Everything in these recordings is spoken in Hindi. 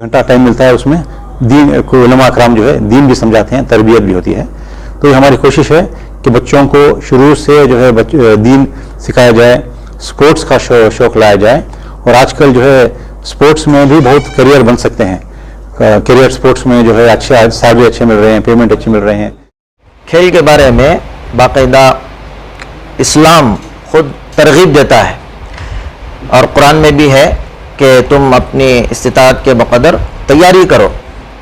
घंटा टाइम मिलता है उसमें दीन को उलमा कराम जो है दीन भी समझाते हैं, तरबियत भी होती है। तो ये हमारी कोशिश है कि बच्चों को शुरू से जो है दीन सिखाया जाए, स्पोर्ट्स का शौक लाया जाए। और आजकल जो है स्पोर्ट्स में भी बहुत करियर बन सकते हैं। करियर स्पोर्ट्स में जो है अच्छे सैलरी अच्छे मिल रहे हैं, पेमेंट अच्छे मिल रहे हैं। खेल के बारे में बाकायदा इस्लाम खुद तरगीब देता है और कुरान में भी है कि तुम अपनी इस्तिताअत के बक़दर तैयारी करो,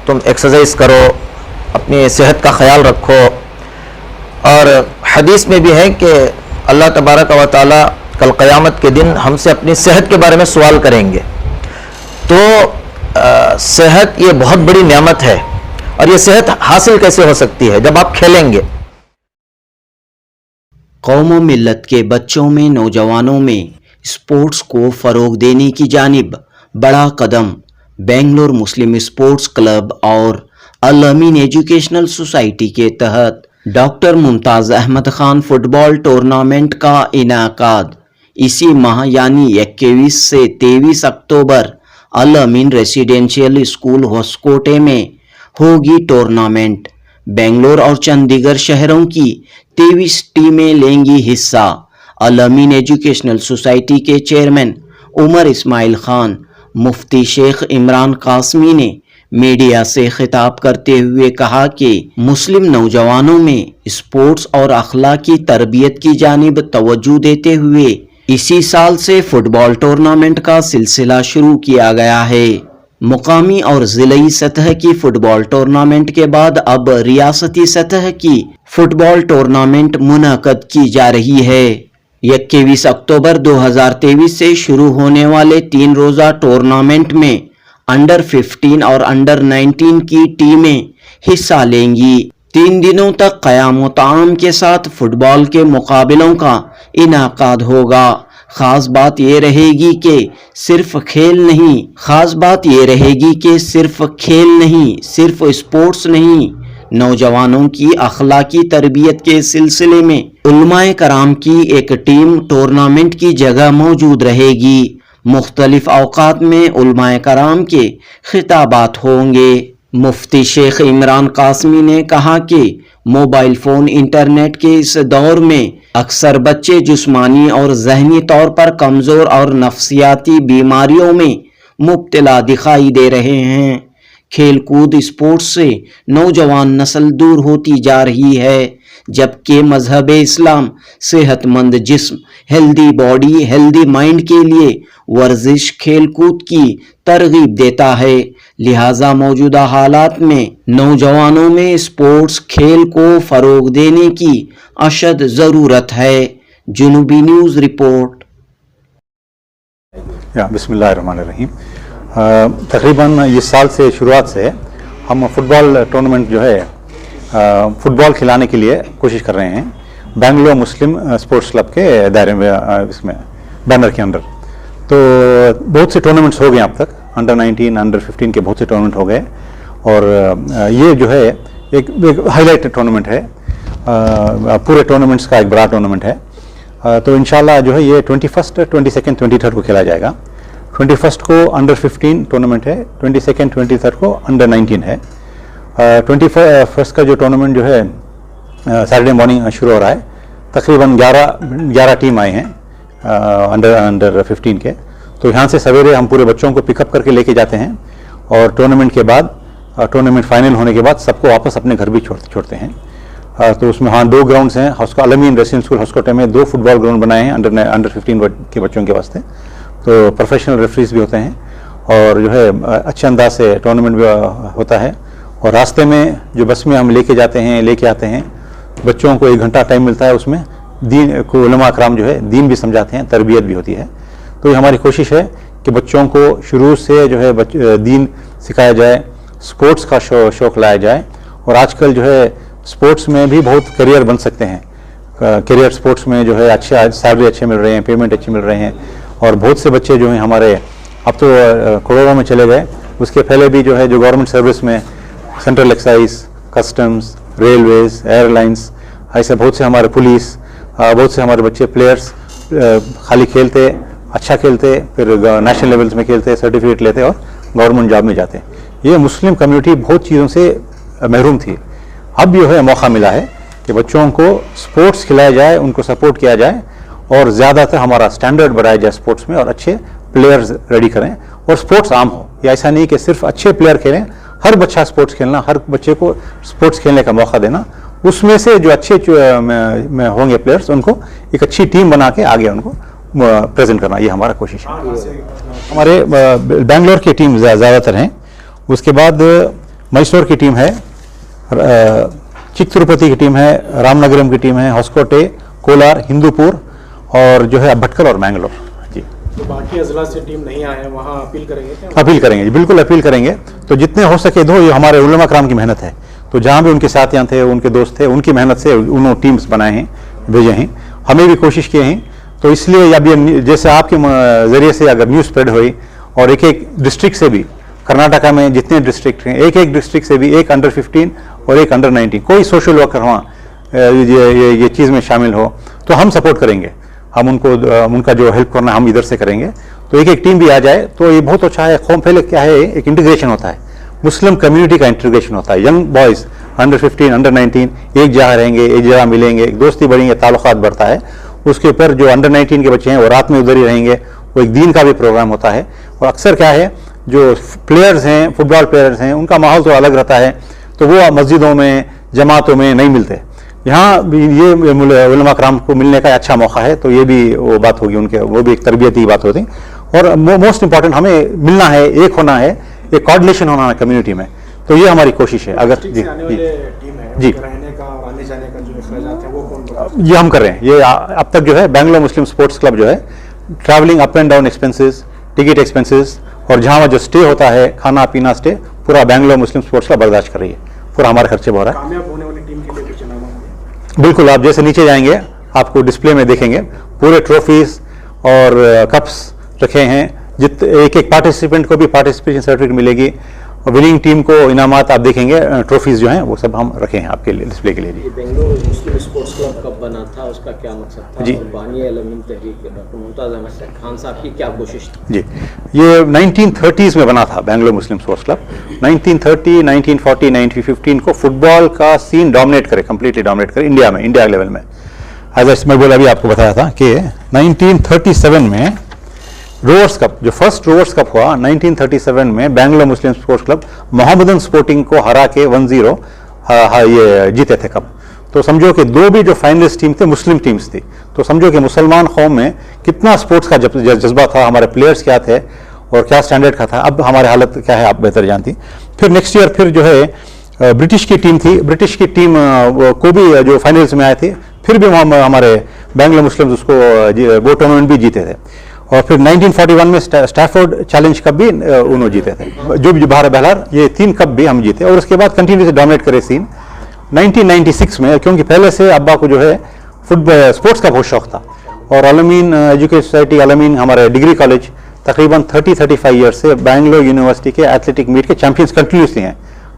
तुम एक्सरसाइज करो, अपनी सेहत का ख्याल रखो। और हदीस में भी है कि अल्लाह तबारक व तआला कल क़यामत के दिन हमसे अपनी सेहत के बारे में सवाल करेंगे। तो सेहत ये बहुत बड़ी नेमत है और ये सेहत हासिल कैसे हो सकती है? जब आप खेलेंगे। कौम व मिल्लत के बच्चों में, नौजवानों में स्पोर्ट्स को फ़रोग देने की जानिब बड़ा कदम बेंगलोर मुस्लिम स्पोर्ट्स क्लब और अल अमीन एजुकेशनल सोसाइटी के तहत doctor Mumtaz Ahmed Khan football tournament का इनाकाद इसी माह यानी 21 से 23 अक्टूबर अल अमीन रेसिडेंशियल स्कूल होस्कोटे में होगी। टूर्नामेंट बेंगलोर और चंडीगढ़ शहरों की 23 टीमें लेंगी हिस्सा। अल अमीन एजुकेशनल सोसाइटी के चेयरमैन उमर इस्माइल खान मुफ्ती शेख इमरान कासमी ने मीडिया से खिताब करते हुए कहा कि मुस्लिम नौजवानों में स्पोर्ट्स और अखलाकी तरबियत की जानिब तवज्जो देते हुए इसी साल से फुटबॉल टूर्नामेंट का सिलसिला शुरू किया गया है। मुकामी और ज़िलाई सतह की फुटबॉल टूर्नामेंट के बाद अब रियासती सतह की फुटबॉल टूर्नामेंट मुनक़द की जा रही है। 21 अक्टूबर 2023 से शुरू होने वाले 3 रोज़ा टूर्नामेंट में अंडर 15 और अंडर 19 की टीमें हिस्सा लेंगी। 3 दिनों तक क़याम व ताम के साथ फुटबॉल के मुकाबलों का इनाकाद होगा। खास बात ये रहेगी कि सिर्फ खेल नहीं, सिर्फ स्पोर्ट्स नहीं, नौजवानों की अखलाकी तरबियत के सिलसिले में उलमाए कराम की एक टीम टूर्नामेंट की जगह मौजूद रहेगी। मुख्तलिफ औकात में उलमाए कराम के खिताबात होंगे। मुफ्ती शेख इमरान कासमी ने कहा कि मोबाइल फ़ोन इंटरनेट के इस दौर में अक्सर बच्चे जिस्मानी और ज़हनी तौर पर कमज़ोर और नफ्सियाती बीमारियों में मुब्तला दिखाई दे रहे हैं। खेल कूद स्पोर्ट्स से नौजवान नस्ल दूर होती जा रही है, जबकि मजहब इस्लाम सेहतमंद जिस्म, हेल्दी बॉडी, हेल्दी माइंड के लिए वर्जिश खेल कूद की तरगीब देता है। लिहाजा मौजूदा हालात में नौजवानों में स्पोर्ट्स खेल को फ़रोग देने की अशद ज़रूरत है। जुनूबी न्यूज़ रिपोर्ट। बिस्मिल्लाहिर्रहमानिर्रहीम। तकरीबन इस साल से शुरुआत से हम फुटबॉल टूर्नामेंट जो है फुटबॉल खिलाने के लिए कोशिश कर रहे हैं बेंगलोर मुस्लिम स्पोर्ट्स क्लब के दायरे में, इसमें बैनर के अंदर। तो बहुत से टूर्नामेंट्स हो गए अब तक, अंडर 19, अंडर 15 के बहुत से टूर्नामेंट हो गए। और ये जो है एक हाईलाइट टूर्नामेंट है, पूरे टूर्नामेंट्स का एक बड़ा टूर्नामेंट है। तो इंशाल्लाह जो है ये 21, 22, 23 को खेला जाएगा। 21 को अंडर 15 टूर्नामेंट है, 22, 23 को अंडर 19 है। 21 का जो टूर्नामेंट जो है सैटरडे मॉर्निंग शुरू हो रहा है। तकरीबन 11 टीम आए हैं अंडर 15 के। तो यहाँ से सवेरे हम पूरे बच्चों को पिकअप करके लेके जाते हैं और टूर्नामेंट के बाद, टूर्नामेंट फाइनल होने के बाद सबको वापस अपने घर भी छोड़ते हैं। तो उसमें हाँ 2 ग्राउंड्स हैं। अल अमीन रेसिडेंशियल स्कूल होस्कोटे में 2 फुटबॉल ग्राउंड बनाए हैं अंडर 15 के बच्चों के वास्ते। तो प्रोफेशनल रेफरीज भी होते हैं और जो है अच्छे अंदाज से टूर्नामेंट भी होता है। और रास्ते में जो बस में हम लेके आते हैं बच्चों को 1 घंटा टाइम मिलता है, उसमें दीन को उलमा कराम जो है दीन भी समझाते हैं, तरबियत भी होती है। तो ये हमारी कोशिश है कि बच्चों को शुरू से जो है दीन सिखाया जाए, स्पोर्ट्स का शौक लाया जाए। और आजकल जो है स्पोर्ट्स में भी बहुत करियर बन सकते हैं। करियर स्पोर्ट्स में जो है अच्छे सैलरी अच्छे मिल रहे हैं, पेमेंट अच्छी मिल रहे हैं। और बहुत से बच्चे जो हैं हमारे अब तो करोड़ों में चले गए। उसके पहले भी जो है जो गवर्नमेंट सर्विस में central excise, customs, railways, airlines, ऐसे बहुत से हमारे पुलिस, बहुत से हमारे बच्चे प्लेयर्स खाली खेलते, अच्छा खेलते, फिर नेशनल लेवल्स में खेलते, सर्टिफिकेट लेते और गवर्नमेंट जॉब में जाते। ये मुस्लिम कम्युनिटी बहुत चीज़ों से महरूम थी। अब जो है मौका मिला है कि बच्चों को स्पोर्ट्स खिलाया जाए, उनको सपोर्ट किया जाए और ज़्यादातर हमारा स्टैंडर्ड बढ़ाया जाए स्पोर्ट्स में और अच्छे प्लेयर्स रेडी करें और स्पोर्ट्स आम हो। ये ऐसा नहीं कि सिर्फ अच्छे प्लेयर खेलें, हर बच्चा स्पोर्ट्स खेलना, हर बच्चे को स्पोर्ट्स खेलने का मौका देना, उसमें से जो अच्छे में होंगे प्लेयर्स उनको एक अच्छी टीम बना के आगे उनको प्रेजेंट करना, ये हमारा कोशिश है। हमारे बेंगलोर की टीम ज़्यादातर हैं, उसके बाद मैसूर की टीम है, चिक-तिरुपति की टीम है, रामनगरम की टीम है, होसकोटे, कोलार, हिंदूपुर और जो है भटकल और मैंगलोर। जी, तो बाकी अजला से टीम नहीं आए हैं, वहाँ अपील करेंगे क्या? अपील करेंगे जी, बिल्कुल अपील करेंगे। तो जितने हो सके दो, ये हमारे उलमा कराम की मेहनत है। तो जहाँ भी उनके साथियाँ थे, उनके दोस्त थे, उनकी मेहनत से उन्होंने टीम्स बनाए हैं, भेजे हैं, हमें भी कोशिश किए हैं। तो इसलिए अब ये जैसे आपके ज़रिए से अगर न्यूज़ स्प्रेड हुई और एक एक डिस्ट्रिक्ट से भी, कर्नाटका में जितने डिस्ट्रिक्ट हैं, एक एक डिस्ट्रिक्ट से भी एक अंडर 15 और एक अंडर 19 कोई सोशल वर्कर वहाँ ये चीज़ में शामिल हो तो हम सपोर्ट करेंगे। हम उनका जो हेल्प करना हम इधर से करेंगे। तो एक एक टीम भी आ जाए तो ये बहुत अच्छा है। कौम पहले क्या है, एक इंटीग्रेशन होता है, मुस्लिम कम्युनिटी का इंटीग्रेशन होता है। यंग बॉयज़ अंडर 15 अंडर 19 एक जगह रहेंगे, एक जगह मिलेंगे, एक दोस्ती बढ़ेंगे, ताल्लुकात बढ़ता है। उसके ऊपर जो अंडर 19 के बच्चे हैं वो रात में उधर ही रहेंगे, वो एक दीन का भी प्रोग्राम होता है। और अक्सर क्या है, जो प्लेयर्स हैं, फुटबॉल प्लेयर्स हैं, उनका माहौल तो अलग रहता है, तो वो मस्जिदों में, जमातों में नहीं मिलते। यहाँ भी ये उलमा कराम को मिलने का अच्छा मौका है। तो ये भी वो बात होगी उनके, वो भी एक तरबियती बात होती। और मोस्ट इंपॉर्टेंट हमें मिलना है, एक होना है, एक कोऑर्डिनेशन होना है कम्युनिटी में। तो ये हमारी कोशिश है। अगर जी जी रहने का और आने जाने का जो अखराजात है वो कौन ये हम कर रहे हैं। ये अब तक जो है बेंगलोर मुस्लिम स्पोर्ट्स क्लब जो है travelling up and down expenses, ticket expenses और जहाँ जो स्टे होता है, खाना पीना स्टे, पूरा बेंगलोर मुस्लिम स्पोर्ट्स क्लब बर्दाश्त कर रही है। पूरा हमारे खर्चे हो रहा है। कामयाब होने वाली टीम के लिए कुछ इनाम होंगे? बिल्कुल, आप जैसे नीचे जाएंगे आपको डिस्प्ले में देखेंगे पूरे ट्रॉफीज और कप्स रखे हैं। एक एक पार्टिसिपेंट को भी पार्टिसिपेशन सर्टिफिकेट मिलेगी और विनिंग टीम को इनामात आप देखेंगे, ट्रॉफीज जो हैं वो सब हम रखे हैं आपके लिए डिस्प्ले के लिए। जी, बेंगलोर मुस्लिम स्पोर्ट्स क्लब कब बना था, उसका क्या मकसद था? जी, और बानी अलमीन तहरीक डॉक्टर मुमताज़ अहमद खान साहब की क्या कोशिश थी? जी, ये 1930s में बना था बेंगलोर मुस्लिम स्पोर्ट्स क्लब। 1930, 1940, 1915 को फुटबॉल का सीन डोमिनेट करे, कंप्लीटली डोमिनेट करे इंडिया में, इंडिया लेवल में। एज मैं बोला, अभी आपको बताया था कि 1937 में रोवर्स कप, जो फर्स्ट रोवर्स कप हुआ 1937 में, Bangalore Muslim sports club Mohammedan sporting को हरा के 1-0 ये जीते थे कप। तो समझो कि दो भी जो फाइनलिस्ट टीम थे मुस्लिम टीम्स थी। तो समझो कि मुसलमान कौम में कितना स्पोर्ट्स का जज्बा था, हमारे प्लेयर्स क्या थे और क्या स्टैंडर्ड का था। अब हमारे हालत क्या है आप बेहतर जानती। फिर नेक्स्ट ईयर फिर जो है ब्रिटिश की टीम थी, ब्रिटिश की टीम को भी जो फाइनल्स में आए थे, फिर भी हमारे बेंगलोर मुस्लिम उसको वो टूर्नामेंट भी जीते थे। और फिर 1941 में स्टैफोर्ड चैलेंज कप भी उन्होंने जीते थे। जो भी बाहर बहलार, ये 3 कप भी हम जीते और उसके बाद कंटिन्यू से डोमिनेट करे सीन। 1996 में, क्योंकि पहले से अब्बा को जो है फुटबॉल स्पोर्ट्स का बहुत शौक था और अलमीन एजुकेशन सोसाइटी, अलमीन हमारे डिग्री कॉलेज तकरीबन 30-35 ईयर से बेंगलोर यूनिवर्सिटी के एथलेटिक मीट के चैंपियंस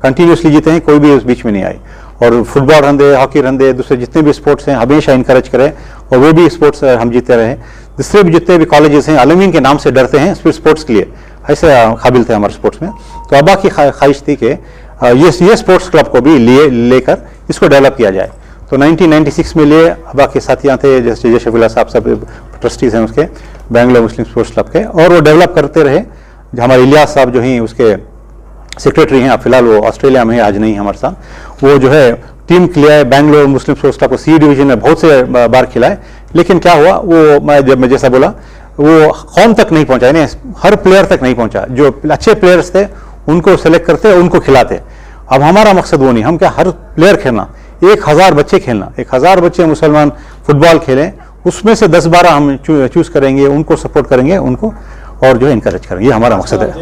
कंटिन्यूसली जीते हैं, कोई भी उस बीच में नहीं आई। और फुटबॉल रंदे, हॉकी रंदे, दूसरे जितने भी स्पोर्ट्स हैं हमेशा इनकरेज करें और वो भी स्पोर्ट्स हम जीते रहे। दूसरे भी जितने भी कॉलेजेस हैं अलमीन के नाम से डरते हैं स्पोर्ट्स के लिए, ऐसे काबिल थे हमारे स्पोर्ट्स में। तो अब्बा की ख्वाहिश थी कि ये स्पोर्ट्स क्लब को भी लेकर इसको डेवलप किया जाए। तो 1996 में लिए अब्बा के साथियाँ थे, जैसे जशफुल्ला साहब, सब ट्रस्टीज़ हैं उसके बेंगलोर मुस्लिम स्पोर्ट्स क्लब के, और वो डेवलप करते रहे। हमारे इलियास साहब जो हैं उसके सेक्रेटरी हैं, अब फिलहाल वो ऑस्ट्रेलिया में है, आज नहीं हमारे साथ। वो जो है टीम खिलाए बेंगलोर मुस्लिम स्पोर्ट्स क्लब को, सी डिवीजन में बहुत से बार खिलाए, लेकिन क्या हुआ, वो मैं जैसा बोला वो कौम तक नहीं पहुंचा, यानी हर प्लेयर तक नहीं पहुंचा। जो अच्छे प्लेयर्स थे उनको सेलेक्ट करते, उनको खिलाते। अब हमारा मकसद वो नहीं, हम क्या हर प्लेयर खेलना, 1000 बच्चे खेलना, 1000 बच्चे मुसलमान फुटबॉल खेलें, उसमें से 10-12 हम चूज करेंगे, उनको सपोर्ट करेंगे, उनको और जो है इंकरेज करेंगे। ये हमारा मकसद है।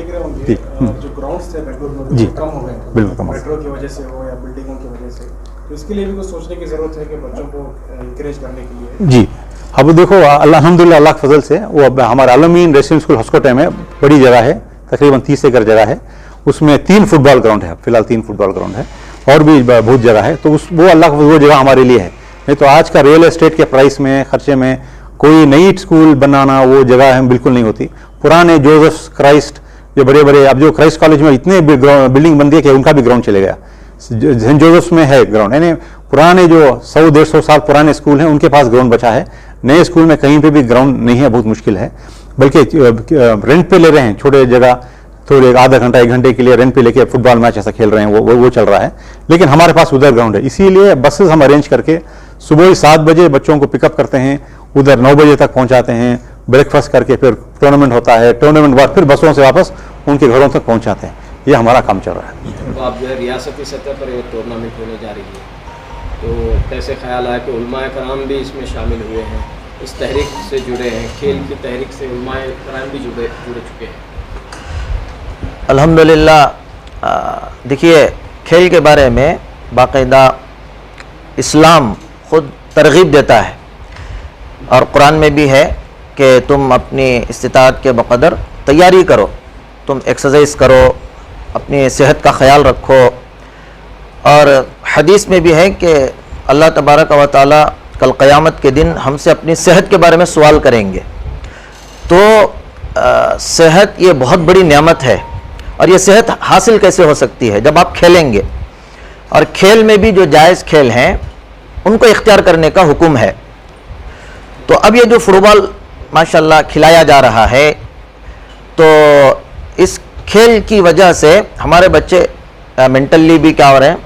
जी, जो ग्राउंड्स थे बेंगलोर में जी, कम हो गए, बिल्कुल कम हो गए। मेट्रो की वजह से हो या बिल्डिंगों की वजह से, तो इसके लिए भी कुछ सोचने की जरूरत है कि बच्चों को इंकरेज करने के लिए। जी, अब देखो अल्हम्दुलिल्लाह अल्लाह के फजल से वो हमारा अलमीन रेसिडेंशियल स्कूल होसकोटे में बड़ी जगह है, तकरीबन 30 एकड़ जगह है, उसमें 3 फुटबॉल ग्राउंड है, फिलहाल 3 फुटबॉल ग्राउंड है और भी बहुत जगह है। तो वो अल्लाह का वो जगह हमारे लिए है। नहीं तो आज का रियल एस्टेट के प्राइस में, खर्चे में कोई नई स्कूल बनाना वो जगह है बिल्कुल नहीं होती। पुराने जोसेफ क्राइस्ट ये बड़े बड़े, अब जो क्राइस्ट कॉलेज में इतने बिल्डिंग बन गई कि उनका भी ग्राउंड चले गया। सेंट जोसेफ में है ग्राउंड, यानी पुराने जो 100-150 साल पुराने स्कूल हैं उनके पास ग्राउंड बचा है। नए स्कूल में कहीं पे भी ग्राउंड नहीं है, बहुत मुश्किल है। बल्कि रेंट पे ले रहे हैं, छोटे जगह थोड़े आधा घंटा 1 घंटे के लिए रेंट पे लेके फुटबॉल मैच ऐसा खेल रहे हैं, वो चल रहा है। लेकिन हमारे पास उधर ग्राउंड है, इसीलिए बसेस हम अरेंज करके सुबह ही 7 बजे बच्चों को पिकअप करते हैं, उधर 9 बजे तक पहुंचाते हैं, ब्रेकफास्ट करके फिर टूर्नामेंट होता है, टूर्नामेंट बाद फिर बसों से वापस उनके घरों तक पहुंचाते हैं। ये हमारा काम चल रहा है। तो आप जो है रियासती सतह पर ये टूर्नामेंट होने जा रही है, तो कैसे ख्याल आया कि उलमाए कराम भी इसमें शामिल हुए हैं, इस तहरीक से जुड़े हैं, खेल की तहरीक से उलमाए कराम भी जुड़ चुके हैं? अल्हम्दुलिल्लाह, देखिए खेल के बारे में बाकायदा इस्लाम खुद तरगीब देता है और कुरान में भी है कि तुम अपनी इस्तिताअत के बक़दर तैयारी करो, तुम एक्सरसाइज करो, अपनी सेहत का ख्याल रखो। और हदीस में भी है कि अल्लाह तबारक व तआला कल क़यामत के दिन हमसे अपनी सेहत के बारे में सवाल करेंगे। तो सेहत ये बहुत बड़ी नेमत है, और ये सेहत हासिल कैसे हो सकती है? जब आप खेलेंगे, और खेल में भी जो जायज़ खेल हैं उनको इख्तियार करने का हुक्म है। तो अब ये जो फुटबॉल माशाल्लाह खिलाया जा रहा है, तो इस खेल की वजह से हमारे बच्चे मेंटली भी क्या हो रहे हैं,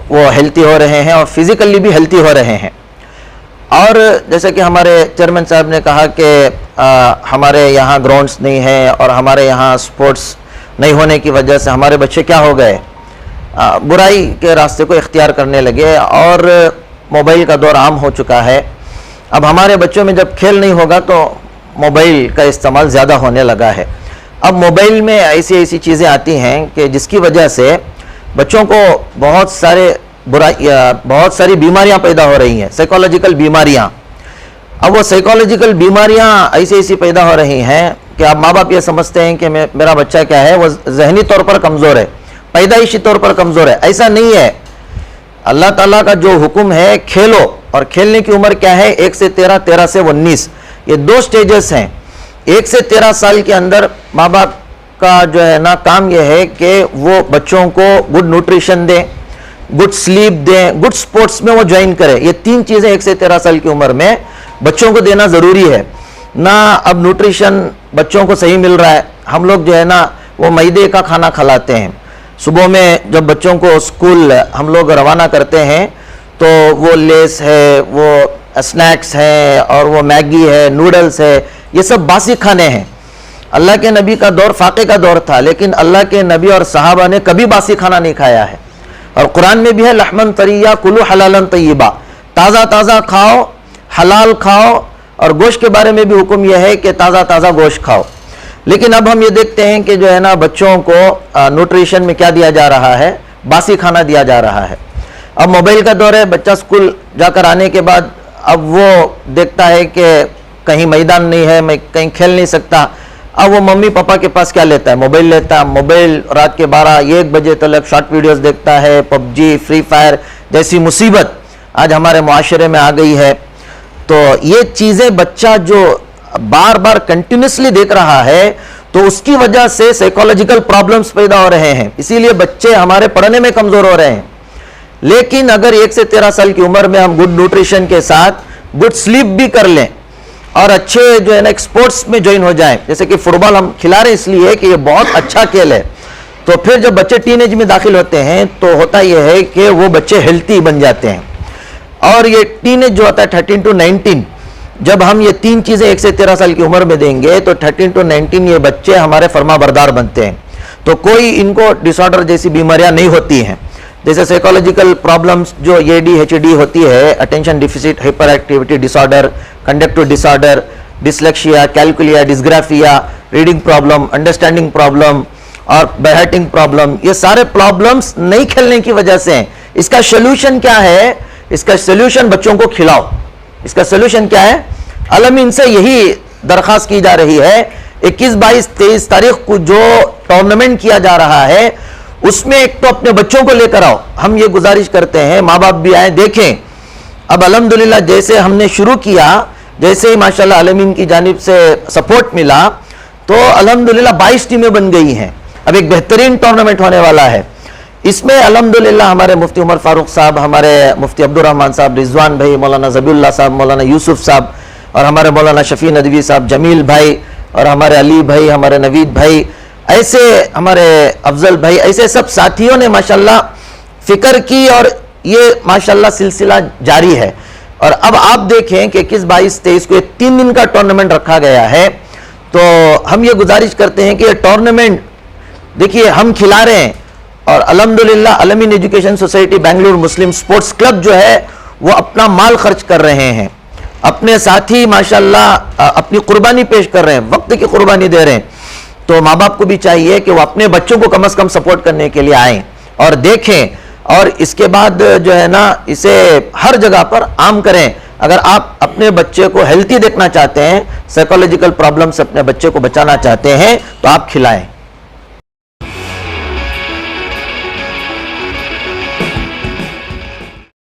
वो हेल्थी हो रहे हैं और फिज़िकली भी हेल्थी हो रहे हैं। और जैसे कि हमारे चेयरमैन साहब ने कहा कि हमारे यहाँ ग्राउंड्स नहीं हैं और हमारे यहाँ स्पोर्ट्स नहीं होने की वजह से हमारे बच्चे क्या हो गए, बुराई के रास्ते को इख्तियार करने लगे और मोबाइल का दौर आम हो चुका है। अब हमारे बच्चों में जब खेल नहीं होगा तो मोबाइल का इस्तेमाल ज़्यादा होने लगा है। अब मोबाइल में ऐसी ऐसी चीज़ें आती हैं कि जिसकी वजह से बच्चों को बहुत सारी बीमारियां पैदा हो रही हैं, साइकोलॉजिकल बीमारियां। अब वो साइकोलॉजिकल बीमारियां ऐसी ऐसी पैदा हो रही हैं कि अब माँ बाप ये समझते हैं कि मेरा बच्चा क्या है, वो जहनी तौर पर कमज़ोर है, पैदाइशी तौर पर कमज़ोर है। ऐसा नहीं है। अल्लाह ताला का जो हुक्म है खेलो, और खेलने की उम्र क्या है, 1 से 13, 13 से 19, ये 2 स्टेजेस हैं। 1 से 13 साल के अंदर माँ बाप का जो है ना काम यह है कि वो बच्चों को गुड न्यूट्रिशन दें, गुड स्लीप दें, गुड स्पोर्ट्स में वो ज्वाइन करें। ये 3 चीज़ें 1 से 13 साल की उम्र में बच्चों को देना ज़रूरी है ना। अब न्यूट्रिशन बच्चों को सही मिल रहा है, हम लोग जो है ना वो मैदे का खाना खिलाते हैं। सुबह में जब बच्चों को स्कूल हम लोग रवाना करते हैं तो वो लेस है, वो स्नैक्स है, और वो मैगी है, नूडल्स है, ये सब बासी खाने हैं। अल्लाह के नबी का दौर फाक़े का दौर था, लेकिन अल्लाह के नबी और सहाबा ने कभी बासी खाना नहीं खाया है। और कुरान में भी है लहमन तरिया कुलू हलालन तय्यबा, ताज़ा ताज़ा खाओ, हलाल खाओ। और गोश्त के बारे में भी हुक्म यह है कि ताज़ा ताज़ा गोश्त खाओ। लेकिन अब हम ये देखते हैं कि जो है ना बच्चों को न्यूट्रिशन में क्या दिया जा रहा है, बासी खाना दिया जा रहा है। अब मोबाइल का दौर है, बच्चा स्कूल जाकर आने के बाद अब वो देखता है कि कहीं मैदान नहीं है, मैं कहीं खेल नहीं सकता। अब वो मम्मी पापा के पास क्या लेता है, मोबाइल लेता है। मोबाइल रात के 12-1 बजे तक शॉर्ट वीडियोस देखता है, पबजी, फ्री फायर जैसी मुसीबत आज हमारे मुआशरे में आ गई है। तो ये चीज़ें बच्चा जो बार बार कंटिन्यूसली देख रहा है, तो उसकी वजह से साइकोलॉजिकल प्रॉब्लम्स पैदा हो रहे हैं। इसीलिए बच्चे हमारे पढ़ने में कमज़ोर हो रहे हैं। लेकिन अगर 1 से 13 साल की उम्र में हम गुड न्यूट्रिशन के साथ गुड स्लीप भी कर लें और अच्छे जो है ना स्पोर्ट्स में ज्वाइन हो जाएं, जैसे कि फुटबॉल हम खिला रहे इसलिए कि ये बहुत अच्छा खेल है, तो फिर जब बच्चे टीनेज में दाखिल होते हैं तो होता यह है कि वो बच्चे हेल्थी बन जाते हैं। और ये टीनेज जो होता है 13 to 19, जब हम ये 3 चीज़ें 1 से 13 साल की उम्र में देंगे तो 13 to 19 ये बच्चे हमारे फरमाबरदार बनते हैं। तो कोई इनको डिसऑर्डर जैसी बीमारियां नहीं होती हैं, जैसे साइकोलॉजिकल प्रॉब्लम्स जो ADHD होती है, attention deficit hyperactivity disorder, conductive disorder, dyslexia, calculia, dysgraphia, reading problem, understanding problem और बैहार्टिंग प्रॉब्लम, ये सारे प्रॉब्लम्स नहीं खेलने की वजह से हैं। इसका सोल्यूशन क्या है? इसका सोल्यूशन बच्चों को खिलाओ। इसका सोल्यूशन क्या है? आलमीन से यही दरख्वास्त की जा रही है। 21, 22, 23 तारीख को जो टूर्नामेंट किया जा रहा है उसमें एक तो अपने बच्चों को लेकर आओ। हम ये गुजारिश करते हैं माँ बाप भी आए देखें। अब अल्हम्दुलिल्लाह जैसे हमने शुरू किया, जैसे ही माशाल्लाह आलमीन की जानिब से सपोर्ट मिला, तो अल्हम्दुलिल्लाह 22 टीमें बन गई हैं। अब एक बेहतरीन टूर्नामेंट होने वाला है। इसमें अल्हम्दुलिल्लाह हमारे मुफ्ती उमर फारूक साहब, हमारे मुफ्ती अब्दुल रहमान साहब, रिजवान भाई, मौलाना ज़बीउल्लाह साहब, मौलाना यूसुफ साहब और हमारे मौलाना शफी नदवी साहब, जमील भाई और हमारे अली भाई, हमारे नवीद भाई, ऐसे हमारे अफजल भाई, ऐसे सब साथियों ने माशाल्लाह फिक्र की और ये माशाल्लाह सिलसिला जारी है। और अब आप देखें कि 21, 22, 23 को 3 दिन का टूर्नामेंट रखा गया है। तो हम ये गुजारिश करते हैं कि ये टूर्नामेंट देखिए हम खिला रहे हैं और अल्हम्दुलिल्लाह अलमीन एजुकेशन सोसाइटी बेंगलुरु मुस्लिम स्पोर्ट्स क्लब जो है वो अपना माल खर्च कर रहे हैं, अपने साथी माशाल्लाह अपनी कुर्बानी पेश कर रहे हैं, वक्त की कुर्बानी दे रहे हैं। तो माँ बाप को भी चाहिए कि वो अपने बच्चों को कम से कम सपोर्ट करने के लिए आएँ और देखें और इसके बाद जो है ना इसे हर जगह पर आम करें। अगर आप अपने बच्चे को हेल्थी देखना चाहते हैं, साइकोलॉजिकल प्रॉब्लम से अपने बच्चे को बचाना चाहते हैं तो आप खिलाएं।